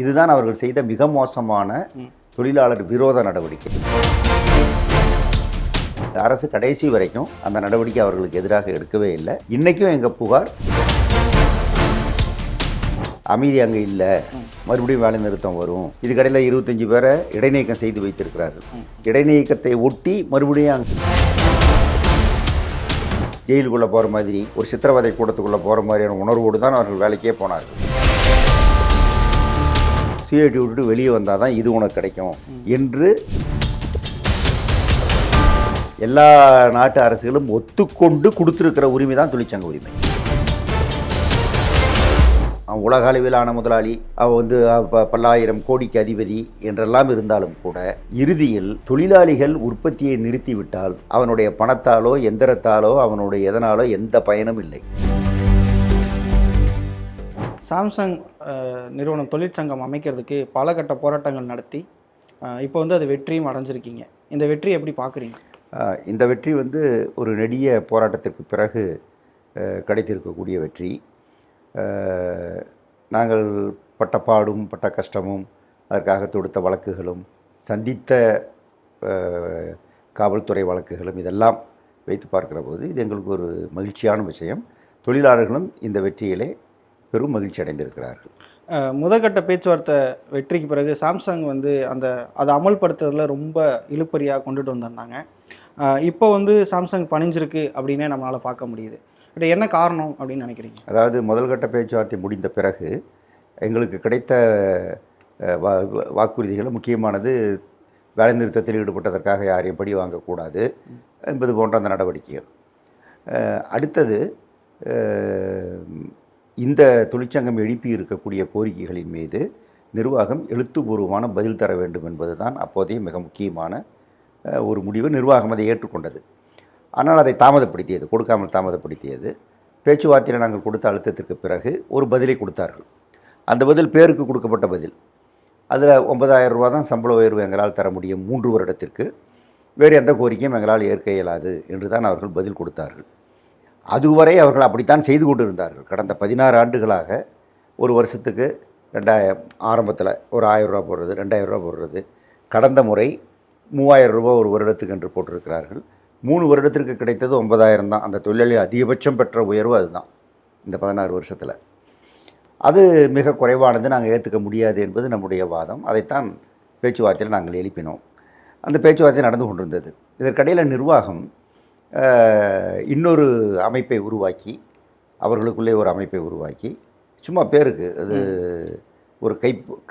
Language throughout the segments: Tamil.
இதுதான் அவர்கள் செய்த மிக மோசமான தொழிலாளர் விரோத நடவடிக்கை. அரசு கடைசி வரைக்கும் அந்த நடவடிக்கை அவர்களுக்கு எதிராக எடுக்கவே இல்லை. இன்றைக்கும் எங்கள் புகார் அமைதி அங்கே இல்லை, மறுபடியும் வேலை நிறுத்தம் வரும். இதுக்கடையில் 25 பேரை இடைநீக்கம் செய்து வைத்திருக்கிறார்கள். இடைநீக்கத்தை ஒட்டி மறுபடியும் ஜெயிலுக்குள்ளே போகிற மாதிரி ஒரு சித்திரவதை கூடத்துக்குள்ளே போகிற மாதிரியான உணர்வோடு தான் அவர்கள் வேலைக்கே போனார்கள். சிஐடி விட்டுட்டு வெளியே வந்தால் தான் இது உனக்கு கிடைக்கும் என்று எல்லா நாட்டு அரசுகளும் ஒத்துக்கொண்டு கொடுத்துருக்கிற உரிமை தான் தொழிற்சங்க உரிமை. அவன் உலக அளவிலான முதலாளி, அவன் பல்லாயிரம் கோடிக்கு அதிபதி என்றெல்லாம் இருந்தாலும் கூட இறுதியில் தொழிலாளிகள் உற்பத்தியை நிறுத்திவிட்டால் அவனுடைய பணத்தாலோ எந்திரத்தாலோ அவனுடைய எதனாலோ எந்த பயனும் இல்லை. சாம்சங் நிறுவனம் தொழிற்சங்கம் அமைக்கிறதுக்கு பல கட்ட போராட்டங்கள் நடத்தி இப்போ அது வெற்றியும் அடைஞ்சிருக்கீங்க. இந்த வெற்றி எப்படி பார்க்குறீங்க? இந்த வெற்றி ஒரு நெடிய போராட்டத்திற்கு பிறகு கிடைத்திருக்கக்கூடிய வெற்றி. நாங்கள் பட்ட பாடும் பட்ட கஷ்டமும் அதற்காக தொடுத்த வழக்குகளும் சந்தித்த காவல்துறை வழக்குகளும் இதெல்லாம் வைத்து பார்க்கிற போது இது எங்களுக்கு ஒரு மகிழ்ச்சியான விஷயம். தொழிலாளர்களும் இந்த வெற்றியிலே பெரும் மகிழ்ச்சி அடைந்திருக்கிறார்கள். முதற்கட்ட பேச்சுவார்த்தை வெற்றிக்கு பிறகு சாம்சங் அதை அமல்படுத்துறதுல ரொம்ப இழுப்பறியாக கொண்டுட்டு வந்திருந்தாங்க. இப்போ சாம்சங் பணிஞ்சிருக்கு அப்படின்னே நம்மளால் பார்க்க முடியுது. பட் என்ன காரணம் அப்படின்னு நினைக்கிறீங்க? அதாவது முதல்கட்ட பேச்சுவார்த்தை முடிந்த பிறகு எங்களுக்கு கிடைத்த வாக்குறுதிகள் முக்கியமானது வேலை நிறுத்தத்தில் ஈடுபட்டதற்காக யாரையும் படி வாங்கக்கூடாது என்பது போன்ற அந்த நடவடிக்கைகள். அடுத்தது இந்த தொழிற்சங்கம் எழுப்பி இருக்கக்கூடிய கோரிக்கைகளின் மீது நிர்வாகம் எழுத்துப்பூர்வமான பதில் தர வேண்டும் என்பது தான் அப்போதைய மிக முக்கியமான ஒரு முடிவு. நிர்வாகம் அதை ஏற்றுக்கொண்டது. ஆனால் அதை தாமதப்படுத்தியது, கொடுக்காமல் தாமதப்படுத்தியது. பேச்சுவார்த்தையில் நாங்கள் கொடுத்த அழுத்தத்திற்கு பிறகு ஒரு பதிலை கொடுத்தார்கள். அந்த பதில் பேருக்கு கொடுக்கப்பட்ட பதில். அதில் 9,000 ரூபா தான் சம்பள உயர்வு எங்களால் தர முடியும் 3 வருடத்திற்கு, வேறு எந்த கோரிக்கையும் எங்களால் ஏற்க இயலாது என்று தான் அவர்கள் பதில் கொடுத்தார்கள். அதுவரை அவர்கள் அப்படித்தான் செய்து கொண்டு இருந்தார்கள். கடந்த 16 ஆண்டுகளாக ஒரு வருஷத்துக்கு 2000 ஆரம்பத்தில் ஒரு 1000 ரூபா போடுறது, 2000 ரூபா போடுறது. கடந்த முறை 3000 ரூபா ஒரு வருடத்துக்கு என்று போட்டிருக்கிறார்கள். 3 வருடத்திற்கு கிடைத்தது 9,000 தான். அந்த தொழிலாளி அதிகபட்சம் பெற்ற உயர்வு அதுதான் இந்த 16 வருஷத்தில். அது மிக குறைவானது, நாங்கள் ஏற்றுக்க முடியாது என்பது நம்முடைய வாதம். அதைத்தான் பேச்சுவார்த்தையில் நாங்கள் எழுப்பினோம். அந்த பேச்சுவார்த்தை நடந்து கொண்டிருந்தது. இதற்கிடையில் நிர்வாகம் இன்னொரு அமைப்பை உருவாக்கி, அவர்களுக்குள்ளே ஒரு அமைப்பை உருவாக்கி, சும்மா பேருக்கு அது ஒரு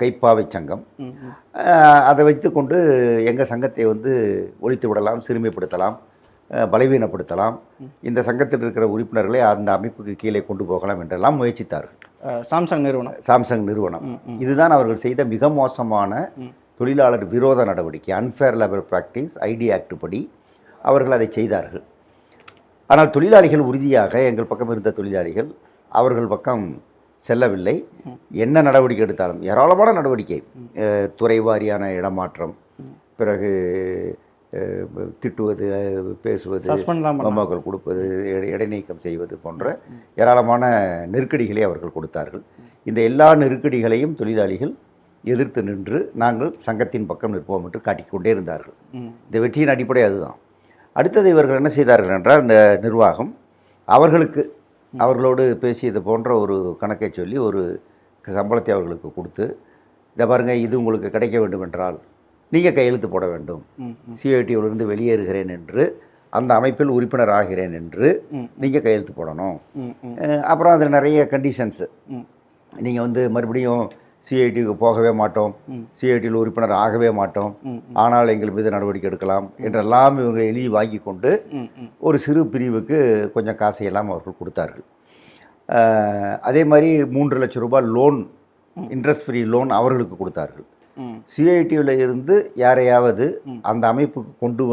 கைப்பாவை சங்கம், அதை வைத்து கொண்டு எங்கள் சங்கத்தை ஒழித்து விடலாம், சிறுமைப்படுத்தலாம், பலவீனப்படுத்தலாம், இந்த சங்கத்தில் இருக்கிற உறுப்பினர்களை அந்த அமைப்புக்கு கீழே கொண்டு போகலாம் என்றெல்லாம் முயற்சித்தார்கள். சாம்சங் நிறுவனம் இதுதான் அவர்கள் செய்த மிக மோசமான தொழிலாளர் விரோத நடவடிக்கை. Unfair labour practice ID act படி அவர்கள் அதை செய்தார்கள். ஆனால் தொழிலாளிகள் உறுதியாக, எங்கள் பக்கம் இருந்த தொழிலாளிகள் அவர்கள் பக்கம் செல்லவில்லை. என்ன நடவடிக்கை எடுத்தாலும் ஏராளமான நடவடிக்கை, துறை வாரியான இடமாற்றம், பிறகு திட்டுவது, பேசுவது, மம்மாக்கள் கொடுப்பது, இடைநீக்கம் செய்வது போன்ற ஏராளமான நெருக்கடிகளை அவர்கள் கொடுத்தார்கள். இந்த எல்லா நெருக்கடிகளையும் தொழிலாளிகள் எதிர்த்து நின்று நாங்கள் சங்கத்தின் பக்கம் நிற்போம் என்று காட்டிக்கொண்டே இருந்தார்கள். இந்த வெற்றியின் அடிப்படை அதுதான். அடுத்தது இவர்கள் என்ன செய்தார்கள் என்றால், இந்த நிர்வாகம் அவர்களோடு பேசியது போன்ற ஒரு கணக்கை சொல்லி ஒரு சம்பளத்தை அவர்களுக்கு கொடுத்து, இதை பாருங்கள், இது உங்களுக்கு கிடைக்க வேண்டும் என்றால் நீங்கள் கையெழுத்து போட வேண்டும், சிஐடியிலிருந்து வெளியேறுகிறேன் என்று, அந்த அமைப்பில் உறுப்பினர் ஆகிறேன் என்று நீங்கள் கையெழுத்து போடணும். அப்புறம் அதில் நிறைய கண்டிஷன்ஸு, நீங்கள் மறுபடியும் சிஐடிக்கு போகவே மாட்டோம், சிஐடியில் உறுப்பினர் ஆகவே மாட்டோம், ஆனால் எங்கள் மீது நடவடிக்கை எடுக்கலாம் என்றெல்லாம் இவங்க எழுதி வாங்கி கொண்டு ஒரு சிறு பிரிவுக்கு கொஞ்சம் காசையெல்லாம் அவர்கள் கொடுத்தார்கள். அதே மாதிரி 3 லட்சம் ரூபாய் லோன், இன்ட்ரெஸ்ட் ஃப்ரீ லோன் அவர்களுக்கு கொடுத்தார்கள். சிஐடியில் இருந்து யாரையாவது அந்த அமைப்புக்கு கொண்டு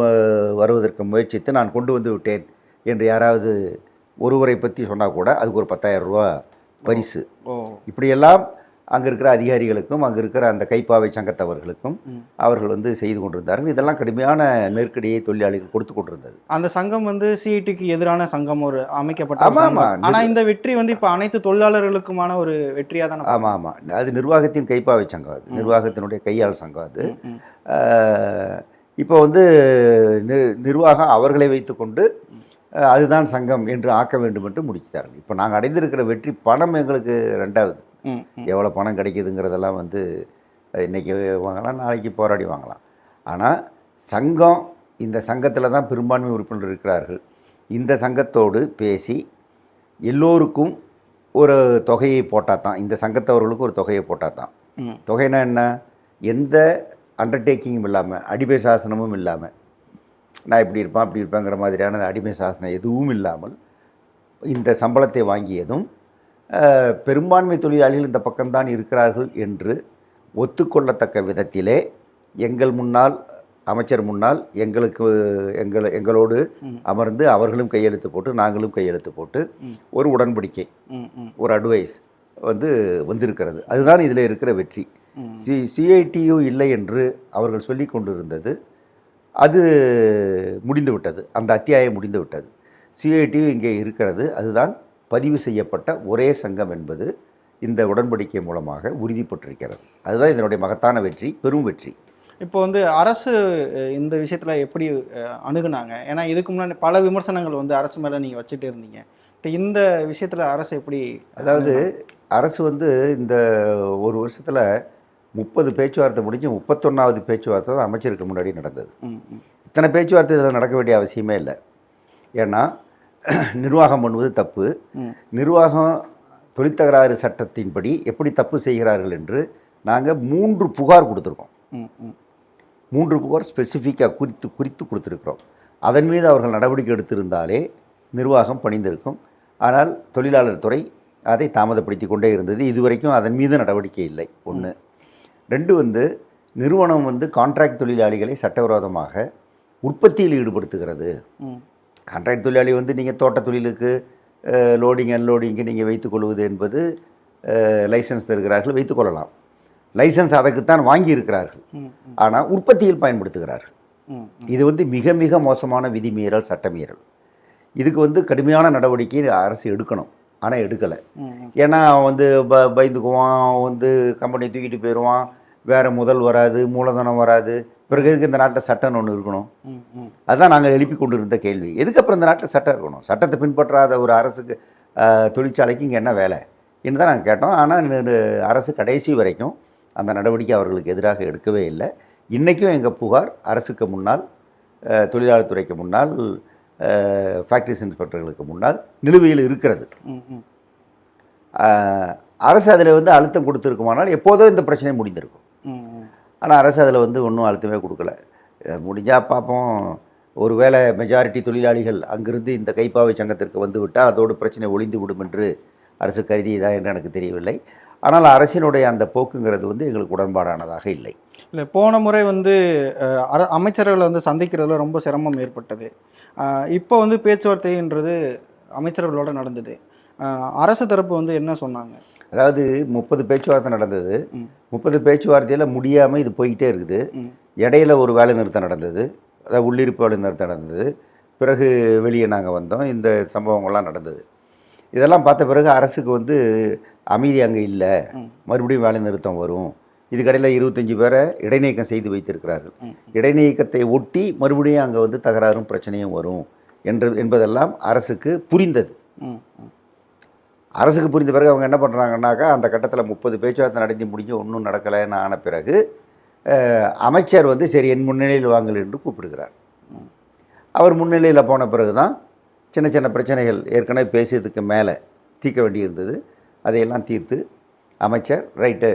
வருவதற்கு முயற்சித்து நான் கொண்டு வந்து விட்டேன் என்று யாராவது ஒருவரை பற்றி சொன்னால் கூட அதுக்கு ஒரு 10,000 ரூபா பரிசு. இப்படியெல்லாம் அங்கே இருக்கிற அதிகாரிகளுக்கும் அங்கே இருக்கிற அந்த கைப்பாவை சங்கத்தவர்களுக்கும் அவர்கள் வந்து செய்து கொண்டிருந்தார்கள். இதெல்லாம் கடுமையான நெருக்கடியை தொழிலாளிகள் கொடுத்து கொண்டிருந்தது. அந்த சங்கம் வந்து சிஐடிக்கு எதிரான சங்கம் ஒரு அமைக்கப்பட்ட ஆமாம் சங்கம். ஆமாம். ஆனா இந்த வெற்றி வந்து இப்போ அனைத்து தொழிலாளர்களுக்குமான ஒரு வெற்றியா தானே ஆமாம் ஆமாம். அது நிர்வாகத்தின் கைப்பாவை சங்கம், அது நிர்வாகத்தினுடைய கையாள் சங்கம் அது. இப்போ வந்து நிர்வாகம் அவர்களை வைத்துக்கொண்டு அதுதான் சங்கம் என்று ஆக்க வேண்டும் என்று முடிச்சுட்டார்கள். இப்போ நாங்கள் அடைந்திருக்கிற வெற்றி பணம் எங்களுக்கு ரெண்டாவது. எவ்வளோ பணம் கிடைக்குதுங்கிறதெல்லாம் வந்து இன்றைக்கி வாங்கலாம், நாளைக்கு போராடி வாங்கலாம். ஆனால் சங்கம், இந்த சங்கத்தில் தான் பெரும்பான்மை உறுப்பினர் இருக்கிறார்கள். இந்த சங்கத்தோடு பேசி எல்லோருக்கும் ஒரு தொகையை போட்டால் தான், இந்த சங்கத்தவர்களுக்கு ஒரு தொகையை போட்டால் தான். தொகைனா என்ன? எந்த அண்டர்டேக்கிங்கும் இல்லாமல், அடிமை சாசனமும் இல்லாமல், நான் இப்படி இருப்பேன் அப்படி இருப்பேங்கிற மாதிரியான அடிமை சாசனம் எதுவும் இல்லாமல் இந்த சம்பளத்தை வாங்கியதும் பெரும்பான்மை தொழிலாளிகள் இந்த பக்கம்தான் இருக்கிறார்கள் என்று ஒத்துக்கொள்ளத்தக்க விதத்திலே எங்கள் முன்னால், அமைச்சர் முன்னால் எங்களோடு அமர்ந்து அவர்களும் கையெழுத்து போட்டு நாங்களும் கையெழுத்து போட்டு ஒரு உடன்படிக்கை, ஒரு அட்வைஸ் வந்திருக்கிறது. அதுதான் இதில் இருக்கிற வெற்றி. சிஐடியு இல்லை என்று அவர்கள் சொல்லி கொண்டிருந்தது, அது முடிந்து விட்டது. அந்த அத்தியாயம் முடிந்து விட்டது. சிஐடியு இங்கே இருக்கிறது. அதுதான் பதிவு செய்யப்பட்ட ஒரே சங்கம் என்பது இந்த உடன்படிக்கை மூலமாக உறுதிப்பட்டிருக்கிறது. அதுதான் இதனுடைய மகத்தான வெற்றி, பெரும் வெற்றி. இப்போ வந்து அரசு இந்த விஷயத்தில் எப்படி அணுகுனாங்க? ஏன்னா இதுக்கு முன்னாடி பல விமர்சனங்கள் வந்து அரசு மேலே நீங்கள் வச்சுட்டு இருந்தீங்க. இப்போ இந்த விஷயத்தில் அரசு எப்படி? அதாவது அரசு வந்து இந்த ஒரு வருஷத்தில் 30 பேச்சுவார்த்தை முடிஞ்சு 31வது பேச்சுவார்த்தை தான் அமைச்சருக்கு முன்னாடி நடந்தது. இத்தனை பேச்சுவார்த்தை இதில் நடக்க வேண்டிய அவசியமே இல்லை. ஏன்னா நிர்வாகம் பண்ணுவது தப்பு. நிர்வாகம் தொழிற்தகராறு சட்டத்தின்படி எப்படி தப்பு செய்கிறார்கள் என்று நாங்கள் 3 புகார் கொடுத்துருக்கோம். 3 புகார் ஸ்பெசிஃபிக்காக குறித்து கொடுத்துருக்குறோம். அதன் மீது அவர்கள் நடவடிக்கை எடுத்திருந்தாலே நிர்வாகம் பணிந்திருக்கும். ஆனால் தொழிலாளர் துறை அதை தாமதப்படுத்தி கொண்டே இருந்தது. இதுவரைக்கும் அதன் மீது நடவடிக்கை இல்லை. 1. 2 நிறுவனம் கான்ட்ராக்ட் தொழிலாளிகளை சட்டவிரோதமாக உற்பத்தியில் ஈடுபடுத்துகிறது. கான்ட்ராக்ட் தொழிலாளி நீங்கள் தோட்ட தொழிலுக்கு லோடிங் அன்லோடிங்கு நீங்கள் வைத்துக்கொள்வது என்பது லைசன்ஸ் தருகிறார்கள், வைத்துக்கொள்ளலாம். லைசன்ஸ் அதற்குத்தான் வாங்கி இருக்கிறார்கள். ஆனால் உற்பத்தியில் பயன்படுத்துகிறார்கள். இது மிக மிக மோசமான விதிமீறல், சட்டமீறல். இதுக்கு கடுமையான நடவடிக்கை அரசு எடுக்கணும். ஆனால் எடுக்கலை. ஏன்னா அவன் பயந்துக்குவான், அவன் கம்பெனி தூக்கிட்டு போயிடுவான், வேறு முதல் வராது, மூலதனம் வராது. பிறகு எதுக்கு இந்த நாட்டில் சட்டம்னு ஒன்று இருக்கணும்? அதுதான் நாங்கள் எழுப்பி கொண்டு இருந்த கேள்வி. எதுக்கப்புறம் இந்த நாட்டில் சட்டம் இருக்கணும்? சட்டத்தை பின்பற்றாத ஒரு அரசுக்கு, தொழிற்சாலைக்கு இங்கே என்ன வேலை என்று தான் நாங்கள் கேட்டோம். ஆனால் அரசு கடைசி வரைக்கும் அந்த நடவடிக்கை அவர்களுக்கு எதிராக எடுக்கவே இல்லை. இன்றைக்கும் எங்கள் புகார் அரசுக்கு முன்னால், தொழிலாளர் துறைக்கு முன்னால், ஃபேக்ட்ரிஸ் இன்ஸ்பெக்டர்களுக்கு முன்னால் நிலுவையில் இருக்கிறது. அரசு அதில் அழுத்தம் கொடுத்துருக்குமானால் எப்போதோ இந்த பிரச்சனை முடிந்திருக்கும். ஆனால் அரசு அதில் ஒன்றும் அழுத்தமே கொடுக்கல. முடிஞ்சால் பார்ப்போம், ஒரு வேளை மெஜாரிட்டி தொழிலாளிகள் அங்கிருந்து இந்த கைப்பாவை சங்கத்திற்கு விட்டால் அதோடு பிரச்சனை ஒளிந்து விடும் என்று அரசு கருதியதா என்று எனக்கு தெரியவில்லை. ஆனால் அரசினுடைய அந்த போக்குங்கிறது எங்களுக்கு உடன்பாடானதாக இல்லை. இல்லை, போன முறை அமைச்சர்களை சந்திக்கிறதுல ரொம்ப சிரமம் ஏற்பட்டது. இப்போ பேச்சுவார்த்தைன்றது அமைச்சர்களோட நடந்தது. அரசு தரப்பு என்ன சொன்னாங்க? அதாவது 30 பேச்சுவார்த்தை நடந்தது. 30 பேச்சுவார்த்தையில் முடியாமல் இது போய்கிட்டே இருக்குது. இடையில ஒரு வேலை நிறுத்தம் நடந்தது, அதாவது உள்ளிருப்பு வேலை நிறுத்தம் நடந்தது. பிறகு வெளியே நாங்கள் வந்தோம். இந்த சம்பவங்கள்லாம் நடந்தது. இதெல்லாம் பார்த்த பிறகு அரசுக்கு அமைதி அங்கே இல்லை, மறுபடியும் வேலை நிறுத்தம் வரும். இதுக்கடையில் 25 பேரை இடைநீக்கம் செய்து வைத்திருக்கிறார்கள். இடைநீக்கத்தை ஒட்டி மறுபடியும் அங்கே தகராறும் பிரச்சனையும் வரும் என்பதெல்லாம் அரசுக்கு புரிந்தது. அரசுக்கு புரிந்த பிறகு அவங்க என்ன பண்ணுறாங்கன்னாக்கா, அந்த கட்டத்தில் 30 பேச்சுவார்த்தை நடந்து முடிஞ்சு ஒன்றும் நடக்கலைன்னு ஆன பிறகு அமைச்சர் சரி என் முன்னிலையில் வாங்கல் என்று கூப்பிடுகிறார். அவர் முன்னிலையில் போன பிறகு தான் சின்ன சின்ன பிரச்சனைகள் ஏற்கனவே பேசியதுக்கு மேலே தீர்க்க வேண்டியிருந்தது. அதையெல்லாம் தீர்த்து அமைச்சர் ரைட்டு,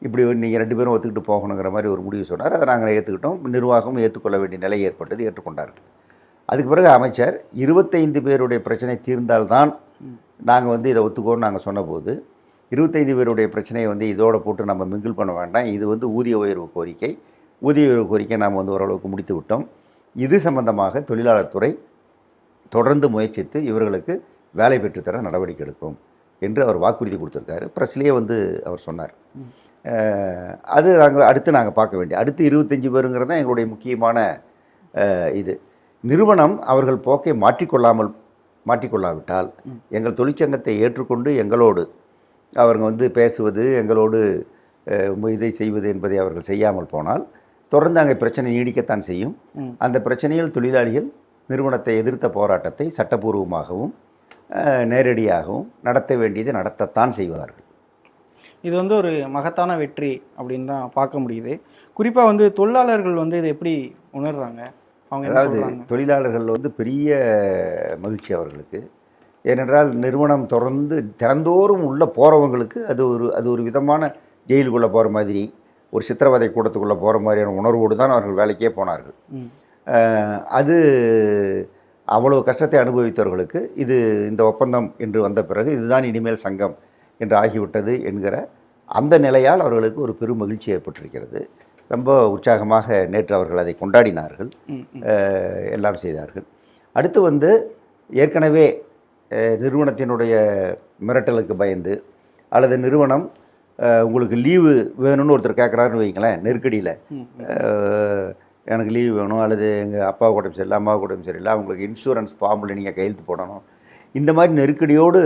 இப்படி நீங்கள் 2 பேரும் ஒத்துக்கிட்டு போகணுங்கிற மாதிரி ஒரு முடிவு சொன்னார். அதை நாங்கள் ஏற்றுக்கிட்டோம். நிர்வாகம் ஏற்றுக்கொள்ள வேண்டிய நிலை ஏற்பட்டது, ஏற்றுக்கொண்டார்கள். அதுக்கு பிறகு அமைச்சர் 25 பேருடைய பிரச்சனை தீர்ந்தால்தான் நாங்கள் இதை ஒத்துக்கோன்னு நாங்கள் சொன்னபோது, 25 பேருடைய பிரச்சனையை இதோடு போட்டு நம்ம மிங்கிள் பண்ண வேண்டாம், இது ஊதிய உயர்வு கோரிக்கை, ஊதிய உயர்வு கோரிக்கை நாம் ஓரளவுக்கு முடித்து விட்டோம். இது சம்பந்தமாக தொழிலாளர் துறை தொடர்ந்து முயற்சித்து இவர்களுக்கு வேலை பெற்றுத்தர நடவடிக்கை எடுக்கும் என்று அவர் வாக்குறுதி கொடுத்துருக்காரு. ப்ரெஸ்லேயே வந்து அவர் சொன்னார். அது அடுத்து நாங்கள் பார்க்க வேண்டிய அடுத்து 25 பேருங்கிறது தான் எங்களுடைய முக்கியமான இது. நிறுவனம் அவர்கள் போக்கை மாற்றிக்கொள்ளாவிட்டால் எங்கள் தொழிற்சங்கத்தை ஏற்றுக்கொண்டு எங்களோடு அவர்கள் வந்து பேசுவது, எங்களோடு இதை செய்வது என்பதை அவர்கள் செய்யாமல் போனால் தொடர்ந்து அங்கே பிரச்சனை நீடிக்கத்தான் செய்யும். அந்த பிரச்சனையில் தொழிலாளிகள் நிறுவனத்தை எதிர்த்த போராட்டத்தை சட்டப்பூர்வமாகவும் நேரடியாகவும் நடத்த வேண்டியதை நடத்தத்தான் செய்வார்கள். இது வந்து ஒரு மகத்தான வெற்றி அப்படின்னு தான் பார்க்க முடியுது. குறிப்பாக வந்து தொழிலாளர்கள் வந்து இதை எப்படி உணர்றாங்க? அவங்க அதாவது தொழிலாளர்கள் வந்து பெரிய மகிழ்ச்சி அவர்களுக்கு. ஏனென்றால் நிறுவனம் தொடர்ந்து தினந்தோறும் உள்ளே போகிறவங்களுக்கு அது ஒரு விதமான ஜெயிலுக்குள்ளே போகிற மாதிரி, ஒரு சித்திரவதை கூடத்துக்குள்ளே போகிற மாதிரியான உணர்வோடு தான் அவர்கள் வேலைக்கே போனார்கள். அது அவ்வளவு கஷ்டத்தை அனுபவித்தவர்களுக்கு இந்த ஒப்பந்தம் என்று வந்த பிறகு இதுதான் இனிமேல் சங்கம் என்று ஆகிவிட்டது என்கிற அந்த நிலையால் அவர்களுக்கு ஒரு பெரும் மகிழ்ச்சி ஏற்பட்டிருக்கிறது. ரொம்ப உற்சாகமாக நேற்று அவர்கள் அதை கொண்டாடினார்கள், எல்லாம் செய்தார்கள். அடுத்து வந்து ஏற்கனவே நிறுவனத்தினுடைய மிரட்டலுக்கு பயந்து அல்லது நிறுவனம் உங்களுக்கு லீவு வேணும்னு ஒருத்தர் கேட்குறாருன்னு வைங்களேன், நெருக்கடியில் எனக்கு லீவு வேணும், அல்லது எங்கள் அப்பா உடம்பு சரியில்லை, அம்மா உடம்பு சரியில்லை, அவங்களுக்கு இன்சூரன்ஸ் ஃபார்மில் நீங்கள் கையெழுத்து போடணும், இந்த மாதிரி நெருக்கடியோடு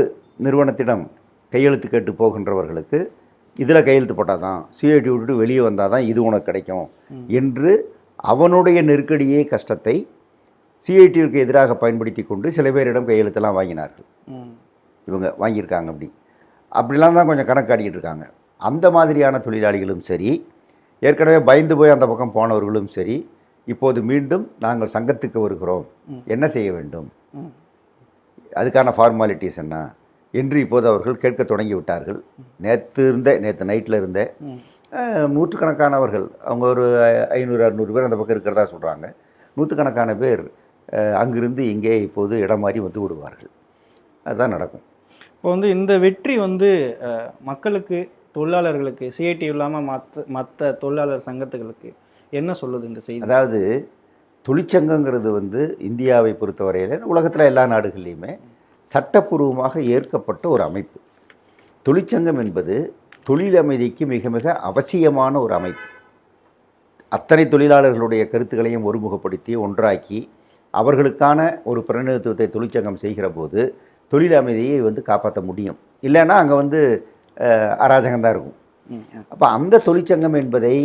நிறுவனத்திடம் கையெழுத்து கேட்டு போகின்றவர்களுக்கு இதில் கையெழுத்து போட்டால் தான், சிஐடி விட்டுட்டு வெளியே வந்தால் தான் இது உனக்கு கிடைக்கும் என்று அவனுடைய நெருக்கடியே கஷ்டத்தை சிஐடிக்கு எதிராக பயன்படுத்தி கொண்டு சில பேரிடம் கையெழுத்தெல்லாம் வாங்கினார்கள். இவங்க வாங்கியிருக்காங்க. அப்படிலாம் தான் கொஞ்சம் கணக்காடிக்கிட்டு இருக்காங்க. அந்த மாதிரியான தொழிலாளிகளும் சரி, ஏற்கனவே பயந்து போய் அந்த பக்கம் போனவர்களும் சரி, இப்போது மீண்டும் நாங்கள் சங்கத்துக்கு வருகிறோம், என்ன செய்ய வேண்டும், அதுக்கான ஃபார்மாலிட்டிஸ் என்ன என்று இப்போது அவர்கள் கேட்க தொடங்கி விட்டார்கள். நேற்று நைட்டில் இருந்த நூற்றுக்கணக்கானவர்கள், அவங்க ஒரு 500-600 பேர் அந்த பக்கம் இருக்கிறதா சொல்கிறாங்க. நூற்றுக்கணக்கான பேர் அங்கிருந்து இங்கே இப்போது இடம் மாறி வந்து விடுவார்கள். அதுதான் நடக்கும். இப்போ வந்து இந்த வெற்றி வந்து மக்களுக்கு, தொழிலாளர்களுக்கு, சிஐடி இல்லாமல் மற்ற தொழிலாளர் சங்கத்துகளுக்கு என்ன சொல்லுது இந்த செய்தி? அதாவது தொழிற்சங்கங்கிறது வந்து இந்தியாவை பொறுத்தவரையில் உலகத்தில் எல்லா நாடுகள்லையுமே சட்டப்பூர்வமாக ஏற்கப்பட்ட ஒரு அமைப்பு. தொழிற்சங்கம் என்பது தொழில் அமைதிக்கு மிக மிக அவசியமான ஒரு அமைப்பு. அத்தனை தொழிலாளர்களுடைய கருத்துக்களையும் ஒருமுகப்படுத்தி ஒன்றாக்கி அவர்களுக்கான ஒரு பிரதிநிதித்துவத்தை தொழிற்சங்கம் செய்கிற போது தொழில் அமைதியை வந்து காப்பாற்ற முடியும். இல்லைன்னா அங்கே வந்து அராஜகம்தான் இருக்கும். அப்போ அந்த தொழிற்சங்கம் என்பதை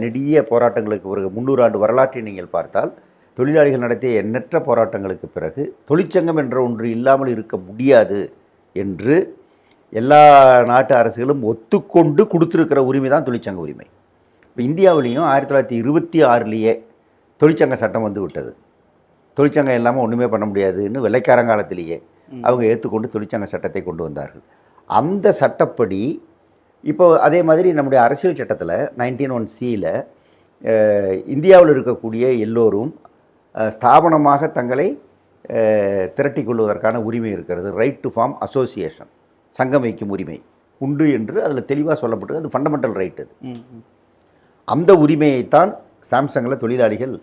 நெடிய போராட்டங்களுக்கு ஒரு 300 ஆண்டு வரலாற்றை நீங்கள் பார்த்தால், தொழிலாளிகள் நடத்திய எண்ணற்ற போராட்டங்களுக்கு பிறகு தொழிற்சங்கம் என்ற ஒன்று இல்லாமல் இருக்க முடியாது என்று எல்லா நாட்டு அரசுகளும் ஒத்துக்கொண்டு கொடுத்துருக்கிற உரிமை தான் தொழிற்சங்க உரிமை. இப்போ இந்தியாவிலையும் 1926 தொழிற்சங்க சட்டம் வந்து விட்டது. தொழிற்சங்கம் இல்லாமல் ஒன்றுமே பண்ண முடியாதுன்னு வெள்ளைக்காரங்காலத்திலேயே அவங்க ஏற்றுக்கொண்டு தொழிற்சங்க சட்டத்தை கொண்டு வந்தார்கள். அந்த சட்டப்படி இப்போ அதே மாதிரி நம்முடைய அரசியல் சட்டத்தில் 19(1)(c) இந்தியாவில் இருக்கக்கூடிய எல்லோரும் ஸ்தாபனமாக தங்களை திரட்டி கொள்வதற்கான உரிமை இருக்கிறது. ரைட் டு ஃபார்ம் அசோசியேஷன், சங்கம் வைக்கும் உரிமை உண்டு என்று அதில் தெளிவாக சொல்லப்பட்டு, அது ஃபண்டமெண்டல் ரைட். அது அந்த உரிமையைத்தான் சாம்சங்கில் தொழிலாளிகள்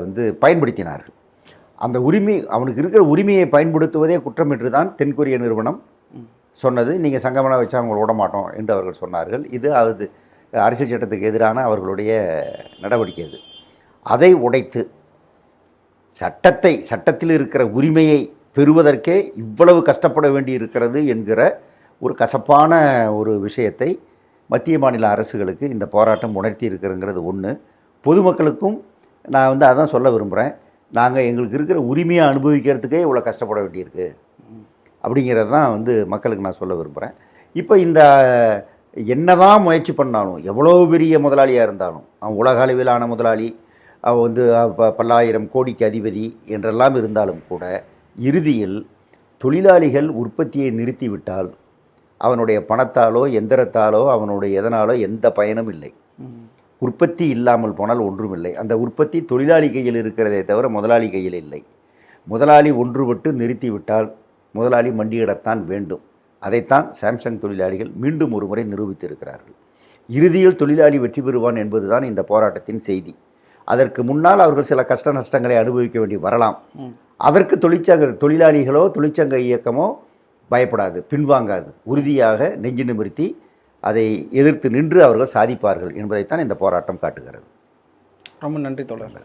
வந்து பயன்படுத்தினார்கள். அந்த உரிமை, அவனுக்கு இருக்கிற உரிமையை பயன்படுத்துவதே குற்றம் என்று தான் தென்கொரிய நிறுவனம் சொன்னது. நீங்கள் சங்கமனா வச்சா அவங்களை விட மாட்டோம் என்று அவர்கள் சொன்னார்கள். இது அரசியல் சட்டத்துக்கு எதிரான அவர்களுடைய நடவடிக்கை. அதை உடைத்து சட்டத்தில் இருக்கிற உரிமையை பெறுவதற்கே இவ்வளவு கஷ்டப்பட வேண்டி இருக்கிறது என்கிற ஒரு கசப்பான ஒரு விஷயத்தை மத்திய மாநில அரசுகளுக்கு இந்த போராட்டம் உணர்த்தி இருக்கிறதுங்கிறது ஒன்று. பொதுமக்களுக்கும் நான் வந்து அதான் சொல்ல விரும்புகிறேன். நாங்கள் எங்களுக்கு இருக்கிற உரிமையை அனுபவிக்கிறதுக்கே இவ்வளோ கஷ்டப்பட வேண்டியிருக்கு அப்படிங்கிறது தான் வந்து மக்களுக்கு நான் சொல்ல விரும்புகிறேன். இப்போ இந்த என்னதான் முயற்சி பண்ணாலும், எவ்வளோ பெரிய முதலாளியாக இருந்தாலும், அவன் உலக அளவிலான முதலாளி, அவன் வந்து பல்லாயிரம் கோடிக்கு அதிபதி என்றெல்லாம் இருந்தாலும் கூட இறுதியில் தொழிலாளிகள் உற்பத்தியை நிறுத்திவிட்டால் அவனுடைய பணத்தாலோ எந்திரத்தாலோ அவனுடைய எதனாலோ எந்த பயனும் இல்லை. உற்பத்தி இல்லாமல் போனால் ஒன்றும் இல்லை. அந்த உற்பத்தி தொழிலாளி கையில் இருக்கிறதே தவிர முதலாளி கையில் இல்லை. முதலாளி ஒன்றுபட்டு நிறுத்திவிட்டால் முதலாளி மண்டியிடத்தான் வேண்டும். அதைத்தான் சாம்சங் தொழிலாளிகள் மீண்டும் ஒரு முறை நிரூபித்திருக்கிறார்கள். இறுதியில் தொழிலாளி வெற்றி பெறுவான் என்பதுதான் இந்த போராட்டத்தின் செய்தி. அதற்கு முன்னால் அவர்கள் சில கஷ்ட நஷ்டங்களை அனுபவிக்க வேண்டி வரலாம். அதற்கு தொழிலாளிகளோ தொழிற்சங்க இயக்கமோ பயப்படாது, பின்வாங்காது, உறுதியாக நெஞ்சு நிமிர்த்தி அதை எதிர்த்து நின்று அவர்கள் சாதிப்பார்கள் என்பதைத்தான் இந்த போராட்டம் காட்டுகிறது. ரொம்ப நன்றி தோழர்.